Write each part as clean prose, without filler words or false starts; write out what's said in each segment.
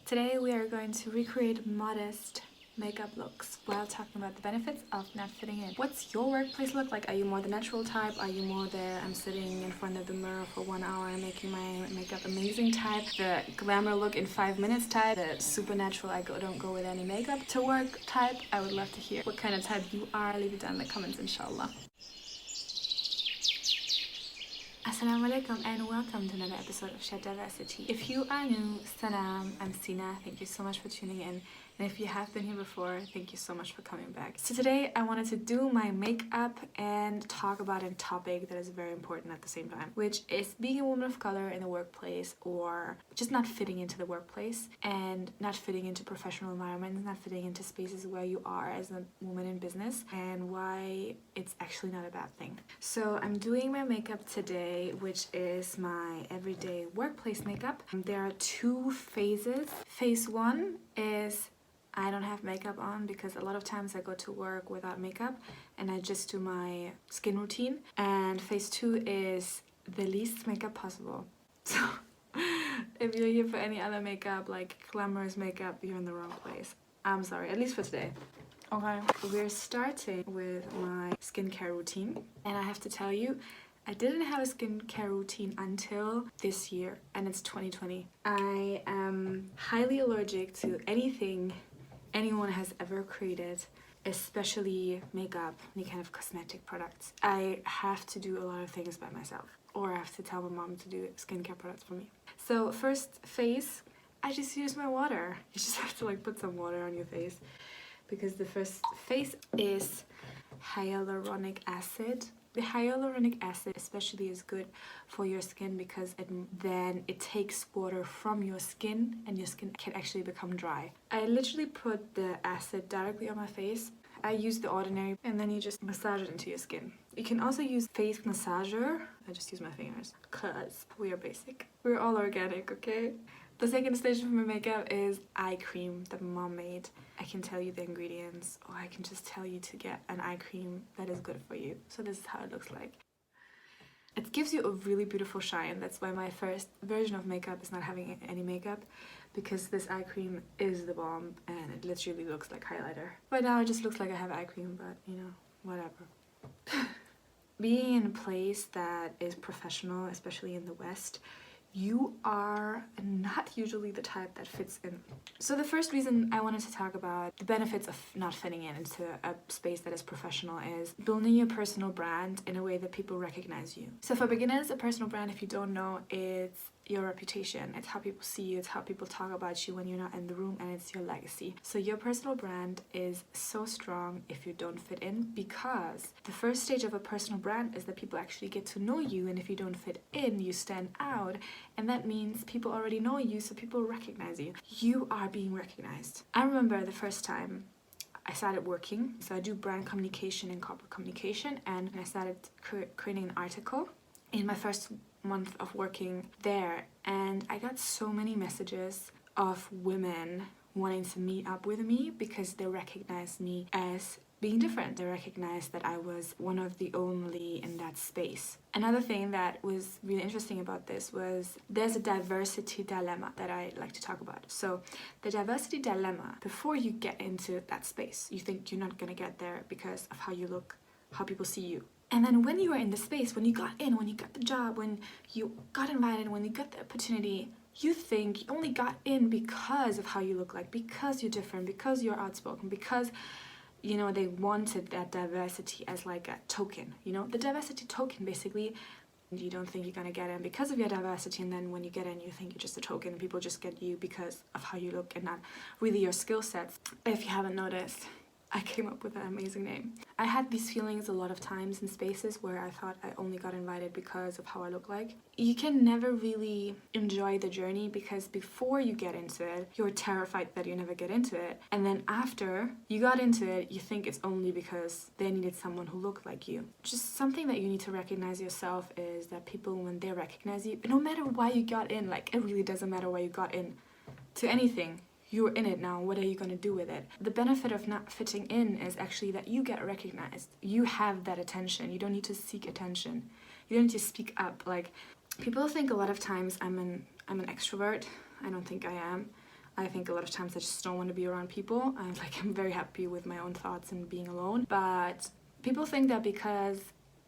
Today we are going to recreate modest makeup looks while talking about the benefits of not fitting in. What's your workplace look like? Are you more the natural type? Are you more I'm sitting in front of the mirror for 1 hour and making my makeup amazing type? The glamour look in 5 minutes type? The supernatural don't go with any makeup to work type? I would love to hear what kind of type you are. Leave it down in the comments, inshallah. Assalamu alaikum and welcome to another episode of Shed Diversity. If you are new, salam, I'm Sina. Thank you so much for tuning in. And if you have been here before, thank you so much for coming back. So today I wanted to do my makeup and talk about a topic that is very important at the same time, which is being a woman of color in the workplace, or just not fitting into the workplace and not fitting into professional environments, not fitting into spaces where you are as a woman in business, and why it's actually not a bad thing. So I'm doing my makeup today, which is my everyday workplace makeup. There are two phases. Phase one is I don't have makeup on because a lot of times I go to work without makeup and I just do my skin routine. And phase two is the least makeup possible. So if you're here for any other makeup, like glamorous makeup, you're in the wrong place. I'm sorry, at least for today. Okay, we're starting with my skincare routine, and I have to tell you, I didn't have a skincare routine until this year, and it's 2020. I am highly allergic to anything anyone has ever created, especially makeup, any kind of cosmetic products. I have to do a lot of things by myself, or I have to tell my mom to do skincare products for me. So first phase, I just use my water. You just have to put some water on your face, because the first phase is hyaluronic acid. The hyaluronic acid especially is good for your skin because it takes water from your skin and your skin can actually become dry. I literally put the acid directly on my face. I use the ordinary and then you just massage it into your skin. You can also use face massager. I just use my fingers because we are basic. We're all organic, okay? The second stage of my makeup is eye cream that my mom made. I can tell you the ingredients, or I can just tell you to get an eye cream that is good for you. So this is how it looks like. It gives you a really beautiful shine. That's why my first version of makeup is not having any makeup, because this eye cream is the bomb and it literally looks like highlighter. Right now it just looks like I have eye cream, but you know, whatever. Being in a place that is professional, especially in the West, you are not usually the type that fits in. So the first reason I wanted to talk about the benefits of not fitting into a space that is professional is building your personal brand in a way that people recognize you. So for beginners, a personal brand, if you don't know, it's your reputation. It's how people see you, it's how people talk about you when you're not in the room, and it's your legacy. So your personal brand is so strong if you don't fit in, because the first stage of a personal brand is that people actually get to know you, and if you don't fit in, you stand out, and that means people already know you, so people recognize you. You are being recognized. I remember the first time I started working, so I do brand communication and corporate communication, and I started creating an article in my first month of working there, and I got so many messages of women wanting to meet up with me because they recognized me as being different. They recognized that I was one of the only in that space. Another thing that was really interesting about this was there's a diversity dilemma that I like to talk about. So the diversity dilemma, before you get into that space, you think you're not gonna get there because of how you look, how people see you. And then when you were in the space, when you got in, when you got the job, when you got invited, when you got the opportunity, you think you only got in because of how you look like, because you're different, because you're outspoken, because, you know, they wanted that diversity as like a token, you know? The diversity token, basically, you don't think you're gonna get in because of your diversity, and then when you get in, you think you're just a token, and people just get you because of how you look and not really your skill sets. If you haven't noticed, I came up with an amazing name. I had these feelings a lot of times in spaces where I thought I only got invited because of how I look like. You can never really enjoy the journey because before you get into it, you're terrified that you never get into it. And then after you got into it, you think it's only because they needed someone who looked like you. Just something that you need to recognize yourself is that people, when they recognize you, no matter why you got in, like it really doesn't matter why you got in to anything. You're in it now, what are you going to do with it? The benefit of not fitting in is actually that you get recognized. You have that attention. You don't need to seek attention. You don't need to speak up. Like, people think a lot of times I'm an extrovert. I don't think I am. I think a lot of times I just don't want to be around people. I'm very happy with my own thoughts and being alone. But people think that because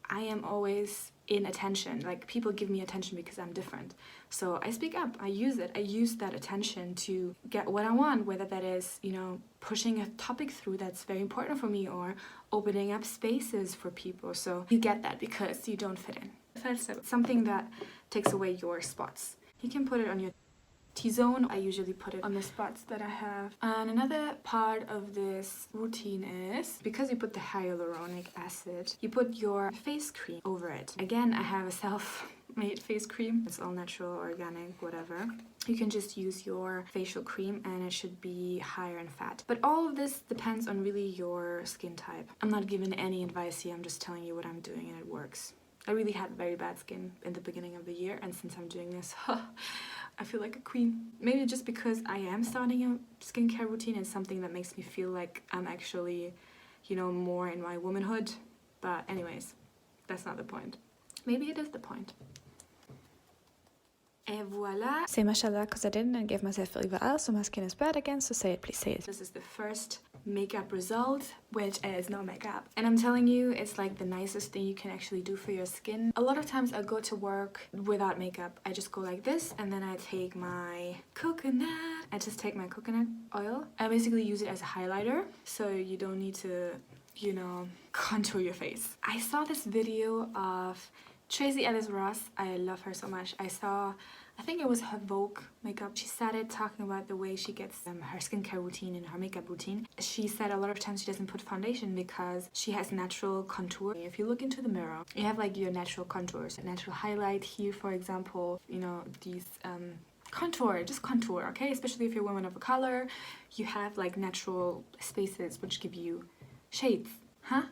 I am always in attention, like people give me attention because I'm different. So I speak up, I use it. I use that attention to get what I want, whether that is, pushing a topic through that's very important for me or opening up spaces for people. So you get that because you don't fit in. So something that takes away your spots. You can put it on your T-zone. I usually put it on the spots that I have. And another part of this routine is, because you put the hyaluronic acid, you put your face cream over it. Again, I have a self-made face cream. It's all natural, organic, whatever. You can just use your facial cream and it should be higher in fat. But all of this depends on really your skin type. I'm not giving any advice here, I'm just telling you what I'm doing and it works. I really had very bad skin in the beginning of the year, and since I'm doing this, I feel like a queen. Maybe just because I am starting a skincare routine and something that makes me feel like I'm actually, more in my womanhood. But anyways, that's not the point. Maybe it is the point. Et voila. Say mashallah because I didn't and gave myself really well, so my skin is bad again, so say it, please say it. This is the first makeup result, which is no makeup. And I'm telling you, it's like the nicest thing you can actually do for your skin. A lot of times I go to work without makeup. I just go like this and then I take my coconut. I just take my coconut oil. I basically use it as a highlighter, so you don't need to, contour your face. I saw this video of Tracy Ellis Ross. I love her so much. I think it was her Vogue makeup. She started talking about the way she gets her skincare routine and her makeup routine. She said a lot of times she doesn't put foundation because she has natural contour. If you look into the mirror, you have like your natural contours, a natural highlight here, for example, these just contour, okay? Especially if you're a woman of a color, you have like natural spaces which give you shades.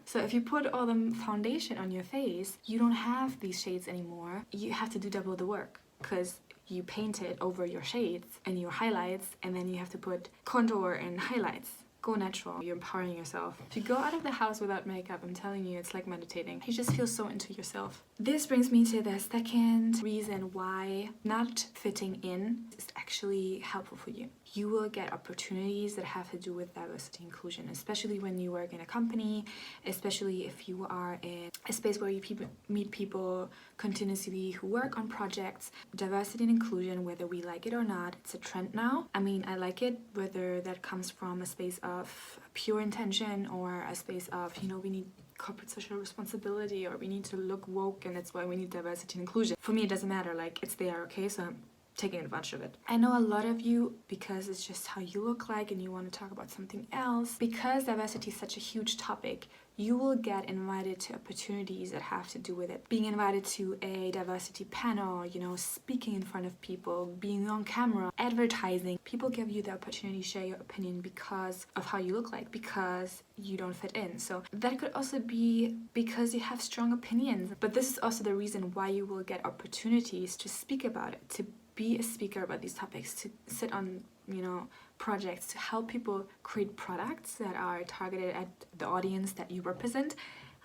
So if you put all the foundation on your face, you don't have these shades anymore. You have to do double the work because you paint it over your shades and your highlights, and then you have to put contour and highlights. Go natural. You're empowering yourself. If you go out of the house without makeup, I'm telling you, it's like meditating. You just feel so into yourself. This brings me to the second reason why not fitting in is actually helpful for you. You will get opportunities that have to do with diversity and inclusion, especially when you work in a company, especially if you are in a space where you meet people continuously who work on projects. Diversity and inclusion, whether we like it or not, it's a trend now. I mean, I like it, whether that comes from a space of pure intention or a space of, we need corporate social responsibility or we need to look woke and that's why we need diversity and inclusion. For me, it doesn't matter, like, it's there, okay? So I'm taking advantage of it. I know a lot of you, because it's just how you look like and you want to talk about something else, because diversity is such a huge topic, you will get invited to opportunities that have to do with it. Being invited to a diversity panel, speaking in front of people, being on camera, advertising. People give you the opportunity to share your opinion because of how you look like, because you don't fit in. So that could also be because you have strong opinions. But this is also the reason why you will get opportunities to speak about it, to be a speaker about these topics, to sit on, projects, to help people create products that are targeted at the audience that you represent.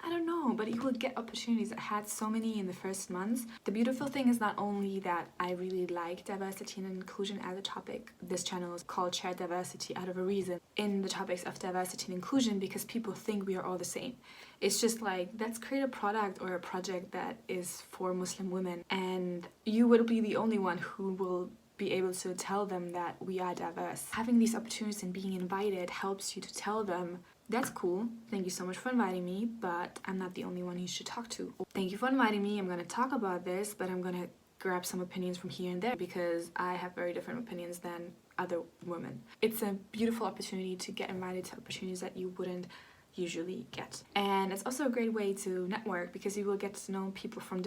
I don't know, but you will get opportunities. I had so many in the first months. The beautiful thing is not only that I really like diversity and inclusion as a topic. This channel is called Share Diversity out of a reason in the topics of diversity and inclusion, because people think we are all the same. It's just like, let's create a product or a project that is for Muslim women, and you will be the only one who will be able to tell them that we are diverse. Having these opportunities and being invited helps you to tell them, that's cool, thank you so much for inviting me, but I'm not the only one you should talk to. Thank you for inviting me, I'm gonna talk about this, but I'm gonna grab some opinions from here and there because I have very different opinions than other women. It's a beautiful opportunity to get invited to opportunities that you wouldn't usually get. And it's also a great way to network because you will get to know people from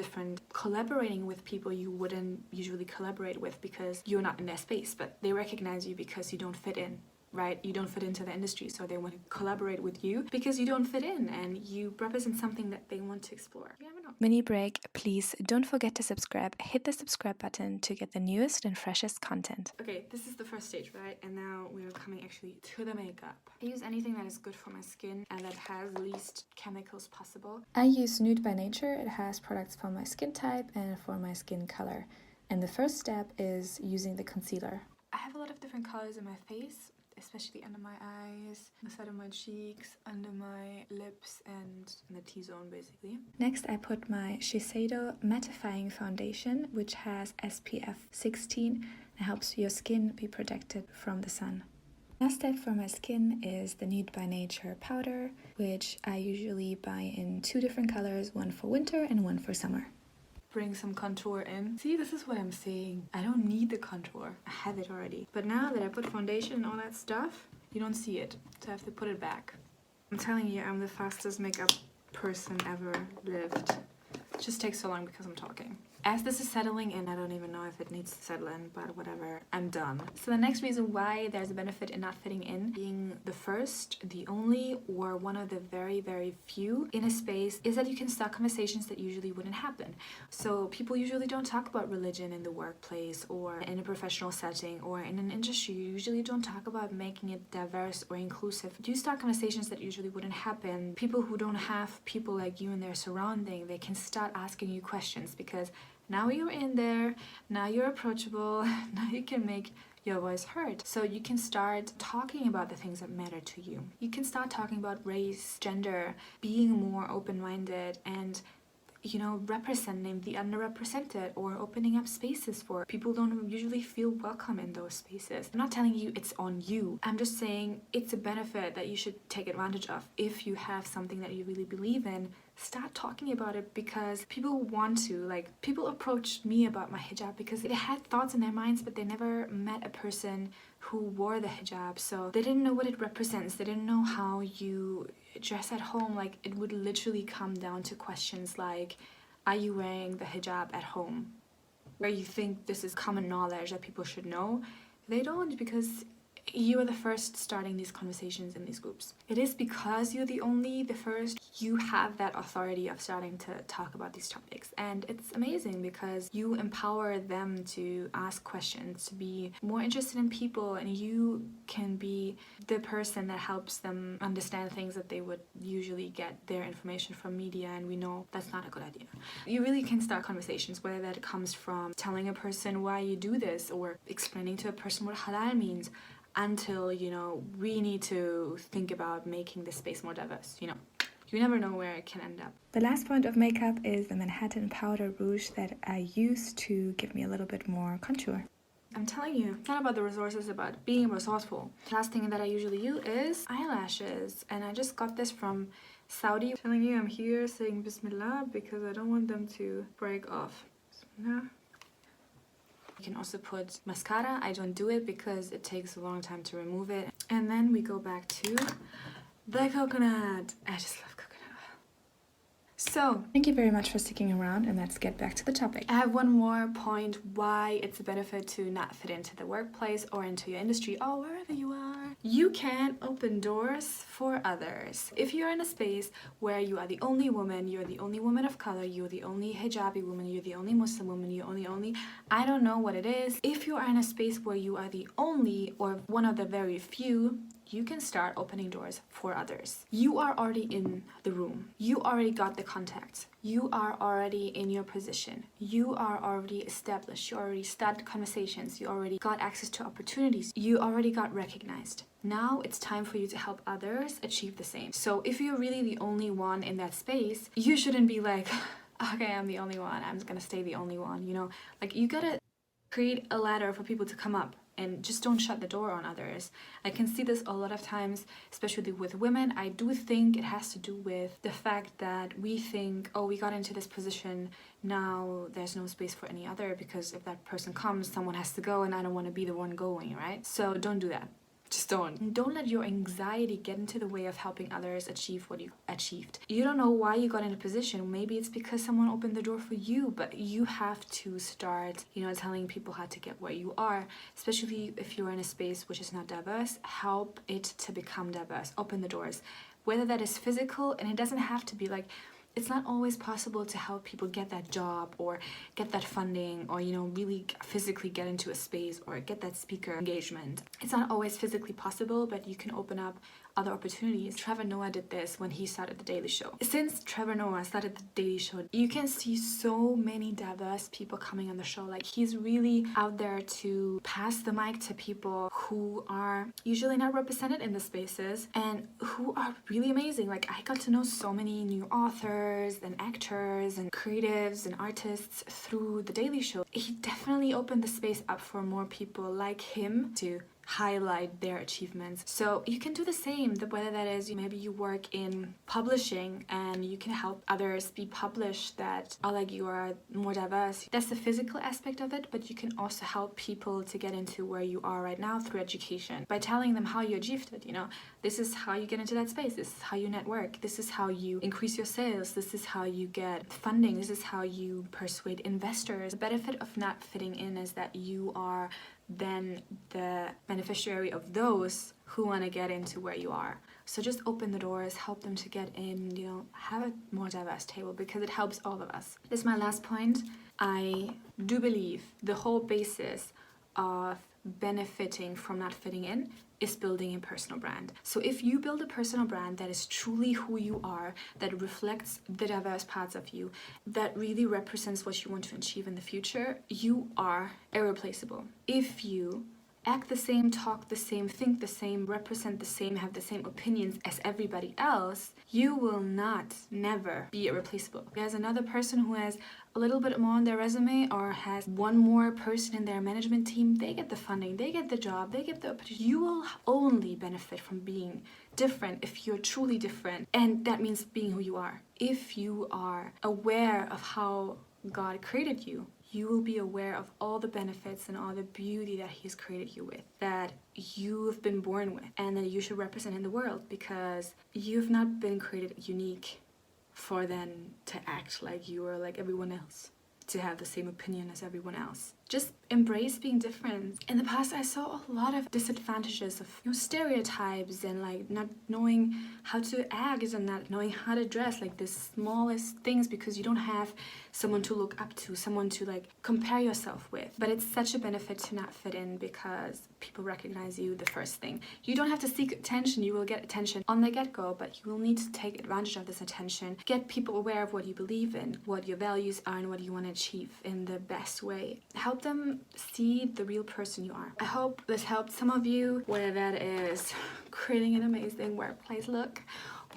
collaborating with people you wouldn't usually collaborate with because you're not in their space, but they recognize you because you don't fit in. Right? You don't fit into the industry, so they want to collaborate with you because you don't fit in and you represent something that they want to explore. You never know. Mini break, please don't forget to subscribe. Hit the subscribe button to get the newest and freshest content. Okay, this is the first stage, right? And now we're coming actually to the makeup. I use anything that is good for my skin and that has the least chemicals possible. I use Nude by Nature. It has products for my skin type and for my skin color. And the first step is using the concealer. I have a lot of different colors in my face, especially under my eyes, the side of my cheeks, under my lips, and in the T-zone basically. Next, I put my Shiseido mattifying foundation, which has SPF 16 and helps your skin be protected from the sun. Last step for my skin is the Nude by Nature powder, which I usually buy in 2 different colors, one for winter and one for summer. Bring some contour in. See, this is what I'm saying. I don't need the contour. I have it already. But now that I put foundation and all that stuff, you don't see it. So I have to put it back. I'm telling you, I'm the fastest makeup person ever lived. It just takes so long because I'm talking. As this is settling in, I don't even know if it needs to settle in, but whatever, I'm done. So the next reason why there's a benefit in not fitting in, being the first, the only, or one of the very, very few in a space, is that you can start conversations that usually wouldn't happen. So people usually don't talk about religion in the workplace or in a professional setting or in an industry. You usually don't talk about making it diverse or inclusive. You start conversations that usually wouldn't happen. People who don't have people like you in their surrounding, they can start asking you questions because now you're in there, now you're approachable, now you can make your voice heard. So you can start talking about the things that matter to you. You can start talking about race, gender, being more open-minded, and representing the underrepresented or opening up spaces for people who don't usually feel welcome in those spaces. I'm not telling you it's on you. I'm just saying it's a benefit that you should take advantage of. If you have something that you really believe in, start talking about it because people want to. Like, people approached me about my hijab because they had thoughts in their minds, but they never met a person who wore the hijab, so they didn't know what it represents. They didn't know how you dress at home. Like, it would literally come down to questions like, are you wearing the hijab at home? Where you think this is common knowledge that people should know, they don't, because you are the first starting these conversations in these groups. It is because you're the only, the first, you have that authority of starting to talk about these topics. And it's amazing because you empower them to ask questions, to be more interested in people, and you can be the person that helps them understand things that they would usually get their information from media, and we know that's not a good idea. You really can start conversations, whether that comes from telling a person why you do this or explaining to a person what halal means, until, we need to think about making this space more diverse. You never know where it can end up. The last point of makeup is the Manhattan Powder Rouge that I use to give me a little bit more contour. I'm telling you, it's not about the resources, it's about being resourceful. The last thing that I usually use is eyelashes, and I just got this from Saudi. I'm telling you, I'm here saying Bismillah because I don't want them to break off. Bismillah. You can also put mascara. I don't do it because it takes a long time to remove it. And then we go back to the coconut. I just love coconut oil. So, Thank you very much for sticking around, and let's get back to the topic. I have one more point why it's a benefit to not fit into the workplace or into your industry or wherever you are. You can open doors for others. If you're in a space where you are the only woman, you're the only woman of color, you're the only hijabi woman, you're the only Muslim woman, you're only, I don't know what it is. If you are in a space where you are the only or one of the very few, you can start opening doors for others. You are already in the room. You already got the contacts. You are already in your position. You are already established. You already started conversations. You already got access to opportunities. You already got recognized. Now it's time for you to help others achieve the same. So if you're really the only one in that space, you shouldn't be like, okay, I'm the only one. I'm just gonna stay the only one, Like, you gotta create a ladder for people to come up. And just don't shut the door on others. I can see this a lot of times, especially with women. I do think it has to do with the fact that we think, oh, we got into this position, now there's no space for any other, because if that person comes, someone has to go, and I don't want to be the one going, right? So don't do that. Just don't. Don't let your anxiety get into the way of helping others achieve what you achieved. You don't know why you got in a position. Maybe it's because someone opened the door for you, but you have to start, telling people how to get where you are, especially if you're in a space which is not diverse. Help it to become diverse. Open the doors. Whether that is physical, and it doesn't have to be like, it's not always possible to help people get that job or get that funding or, you know, really physically get into a space or get that speaker engagement. It's not always physically possible, but you can open up other opportunities. Trevor Noah did this when he started The Daily Show. Since Trevor Noah started The Daily Show, you can see so many diverse people coming on the show. Like, he's really out there to pass the mic to people who are usually not represented in the spaces and who are really amazing. Like, I got to know so many new authors and actors and creatives and artists through The Daily Show. He definitely opened the space up for more people like him to highlight their achievements. So you can do the same, whether that is maybe you work in publishing and you can help others be published that are like you are more diverse. That's the physical aspect of it, but you can also help people to get into where you are right now through education by telling them how you achieved it. You know, this is how you get into that space, this is how you network, this is how you increase your sales, this is how you get funding, this is how you persuade investors. The benefit of not fitting in is that you are then the beneficiary of those who want to get into where you are. So just open the doors, help them to get in, you know, have a more diverse table because it helps all of us. This is my last point. I do believe the whole basis of benefiting from not fitting in is building a personal brand. So if you build a personal brand that is truly who you are, that reflects the diverse parts of you, that really represents what you want to achieve in the future, you are irreplaceable. If you act the same, talk the same, think the same, represent the same, have the same opinions as everybody else, you will never be irreplaceable. There's another person who has a little bit more on their resume or has one more person in their management team, they get the funding, they get the job, they get the opportunity. You will only benefit from being different if you're truly different, and that means being who you are. If you are aware of how God created you, you will be aware of all the benefits and all the beauty that He's created you with, that you've been born with, and that you should represent in the world, because you've not been created unique for then to act like you are like everyone else, to have the same opinion as everyone else. Just embrace being different. In the past, I saw a lot of disadvantages of, you know, stereotypes and like not knowing how to act and not knowing how to dress, like the smallest things, because you don't have someone to look up to, someone to like compare yourself with. But it's such a benefit to not fit in because people recognize you the first thing. You don't have to seek attention, you will get attention on the get-go, but you will need to take advantage of this attention. Get people aware of what you believe in, what your values are, and what you want to achieve in the best way. Help them see the real person you are. I hope this helped some of you, whether that is creating an amazing workplace look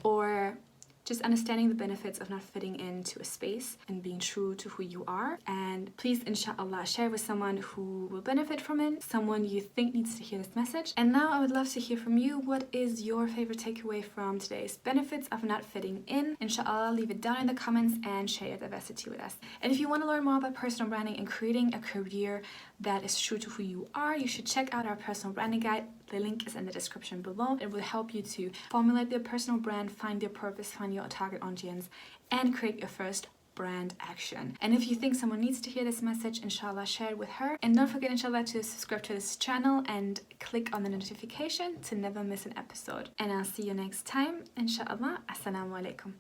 or just understanding the benefits of not fitting into a space and being true to who you are. And please, inshallah, share with someone who will benefit from it, someone you think needs to hear this message. And now I would love to hear from you. What is your favorite takeaway from today's benefits of not fitting in? Inshallah, leave it down in the comments and share your diversity with us. And if you want to learn more about personal branding and creating a career that is true to who you are, you should check out our personal branding guide. The link is in the description below. It will help you to formulate your personal brand, find your purpose, find your target audience, and create your first brand action. And if you think someone needs to hear this message, inshallah, share it with her. And don't forget, inshallah, to subscribe to this channel and click on the notification to never miss an episode. And I'll see you next time, inshallah. Assalamu alaikum.